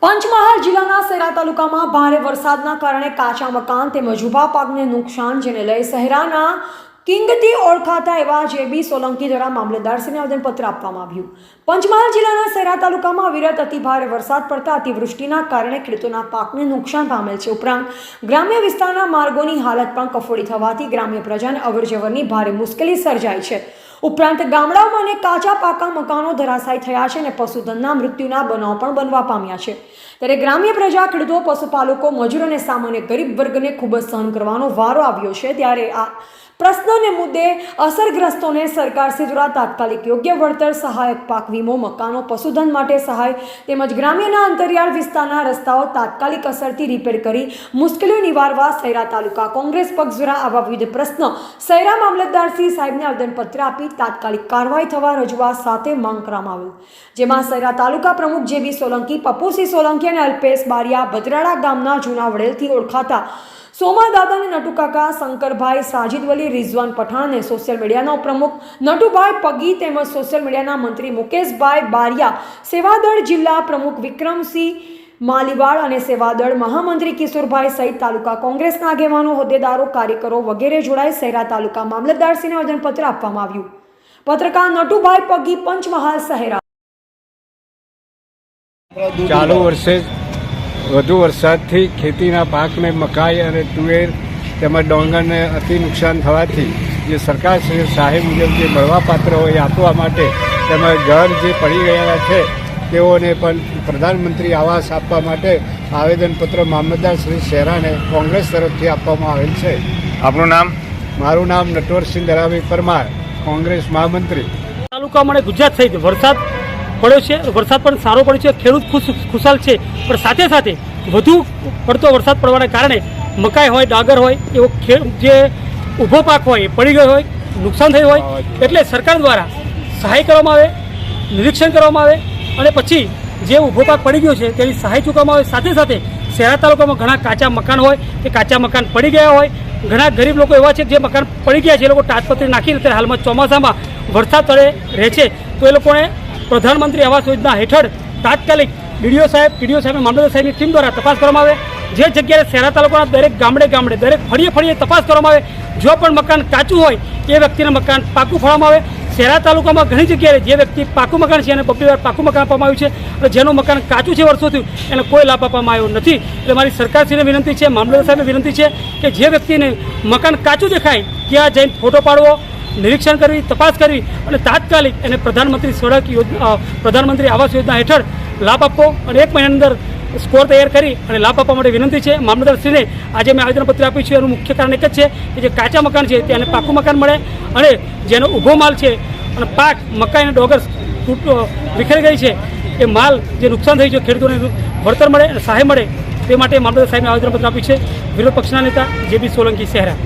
પંચમહાલ જિલ્લાના સેરા તાલુકામાં ભારે વરસાદના કારણે કાચા મકાન તેમજ ઊભા પાકને નુકસાન, જેને લઈ શહેરાના કિંગથી ઓળખાતા એવા જેબી સોલંકી દ્વારા મામલતદારશ્રીને આવેદનપત્ર આપવામાં આવ્યું। પંચમહાલ જિલ્લાના સેરા તાલુકામાં અવિરત અતિભારે વરસાદ પડતા અતિવૃષ્ટિના કારણે ખેડૂતોના પાકને નુકસાન પામેલ છે। ઉપરાંત ગ્રામ્ય વિસ્તારના માર્ગોની હાલત પણ કફોડી થવાથી ગ્રામ્ય પ્રજાને અવરજવરની ભારે મુશ્કેલી સર્જાઈ છે। ઉપરાંત ગામડાઓમાં અને કાચા પાકા મકાનો ધરાશાયી થયા છે અને પશુધનના મૃત્યુના બનાવ પણ બનવા પામ્યા છે। ત્યારે ગ્રામ્ય પ્રજા, ખેડૂતો, પશુપાલકો, મજૂર અને સામાન્ય ગરીબ વર્ગને ખૂબ જ સહન કરવાનો વારો આવ્યો છે। ત્યારે આ પ્રશ્નને મુદ્દે અસરગ્રસ્તોને સરકારશ્રી દ્વારા તાત્કાલિક યોગ્ય વળતર, સહાયક પાક વીમો, મકાનો, પશુધન માટે સહાય તેમજ ગ્રામ્યના અંતરિયાળ વિસ્તારના રસ્તાઓ તાત્કાલિક અસરથી રિપેર કરી મુશ્કેલીઓ નિવારવા સૈરા તાલુકા કોંગ્રેસ પક્ષ દ્વારા આવા વિવિધ પ્રશ્નો સૈરા મામલતદારશ્રી સાહેબને આવેદનપત્ર આપી તાત્કાલિક કાર્યવાહી થવા રજૂઆત સાથે માંગ કરવામાં આવેલ। જેમાં સૈરા તાલુકા પ્રમુખ જેબી સોલંકી, પપ્પુસિંહ સોલંકી અને અલ્પેશ બારિયા, ભદ્રાડા ગામના જૂના વડેલથી ઓળખાતા સોમા દાદા અને નટુકાકા, શંકરભાઈ, સાજિદ વલી, રિઝવાન પઠાણ અને સોશિયલ મીડિયાના પ્રમુખ નટુભાઈ પગી તેમજ સોશિયલ મીડિયાના મંત્રી મુકેશભાઈ બારિયા, સેવાદળ જિલ્લા પ્રમુખ વિક્રમસિંહ માલીવાડ અને સેવાદળ મહામંત્રી કિશોરભાઈ સહિત તાલુકા કોંગ્રેસના આગેવાનો, હોદ્દેદારો, કાર્યકરો વગેરે જોડાઈ સૈરા તાલુકા મામલતદારશ્રીને આવેદનપત્ર આપવામાં આવ્યું। પત્રકાર નટુભાઈ પગી, પંચમહાલ, શહેરા। ચાલુ વર્ષે વધુ વરસાદથી ખેતીના પાકને મકાઈ અને તુવેર તેમજ ડાંગરને અતિ નુકસાન થવાથી જે સરકારશ્રી સહાય મુજબ જે મળવાપાત્ર હોય આપવા માટે તેમજ ઘર જે પડી ગયેલા છે તેઓને પણ પ્રધાનમંત્રી આવાસ આપવા માટે આવેદનપત્ર મામલતદાર શ્રી શહેરાને કોંગ્રેસ તરફથી આપવામાં આવેલ છે। આપનું નામ? મારું નામ નટવરસિંહ દરાભાઈ પરમાર, કોંગ્રેસ મહામંત્રી। તાલુકામાં ગુજરાત સહિત વરસાદ પડ્યો છે, વરસાદ પણ સારો પડ્યો છે, ખેડૂત ખુશાલ છે, પણ સાથે સાથે વધુ પડતો વરસાદ પડવાના કારણે મકાઈ હોય, ડાંગર હોય એવો જે ઊભો પાક હોય એ પડી ગયો હોય, નુકસાન થયું હોય, એટલે સરકાર દ્વારા સહાય કરવામાં આવે, નિરીક્ષણ કરવામાં આવે અને પછી જે ઊભો પાક પડી ગયો છે તેની સહાય ચૂકવવામાં આવે। સાથે સાથે શહેરા તાલુકામાં ઘણા કાચા મકાન હોય, તે કાચા મકાન પડી ગયા હોય, ઘણા ગરીબ લોકો એવા છે જે મકાન પડી ગયા છે, એ લોકો તાજપત્રી નાખી અત્યારે હાલમાં ચોમાસામાં વરસાદ તળે રહે છે, તો એ લોકોને પ્રધાનમંત્રી આવાસ યોજના હેઠળ તાત્કાલિક ડીડીઓ સાહેબ, મામલતદાર સાહેબની ટીમ દ્વારા તપાસ કરવામાં આવે। જે જગ્યાએ શહેરા તાલુકાના દરેક ગામડે, દરેક ફળીએ તપાસ કરવામાં આવે। જો પણ મકાન કાચું હોય એ વ્યક્તિને મકાન પાકું ફાળવવામાં આવે। શહેરા તાલુકામાં ઘણી જગ્યાએ જે વ્યક્તિ પાકું મકાન છે એને બબ્બે વાર પાકું મકાન આપવામાં આવ્યું છે અને જેનું મકાન કાચું છે વર્ષોથી એને કોઈ લાભ આપવામાં આવ્યો નથી। એટલે મારી સરકારશ્રીને વિનંતી છે, મામલતદાર સાહેબને વિનંતી છે કે જે વ્યક્તિને મકાન કાચું દેખાય ત્યાં જઈને ફોટો પાડવો, નિરીક્ષણ કરવી, તપાસ કરવી અને તાત્કાલિક એને પ્રધાનમંત્રી સડક યોજના, પ્રધાનમંત્રી આવાસ યોજના હેઠળ લાભ આપવો અને 1 મહિનાની અંદર સ્કોર તૈયાર કરી અને લાભ આપવા માટે વિનંતી છે। મામલતદારશ્રીને આજે મેં આવેદનપત્ર આપ્યું છે, એનું મુખ્ય કારણ એક જ છે કે જે કાચા મકાન છે તેને પાકું મકાન મળે અને જેનો ઊભો માલ છે અને પાક, મકાઈ અને ડોગર વિખેરી ગઈ છે એ માલ જે નુકસાન થયું છે ખેડૂતોને વળતર મળે અને સહાય મળે તે માટે મામલતદાર સાહેબને આવેદનપત્ર આપ્યું છે। વિરોધ પક્ષના નેતા જેબી સોલંકી, શહેરા।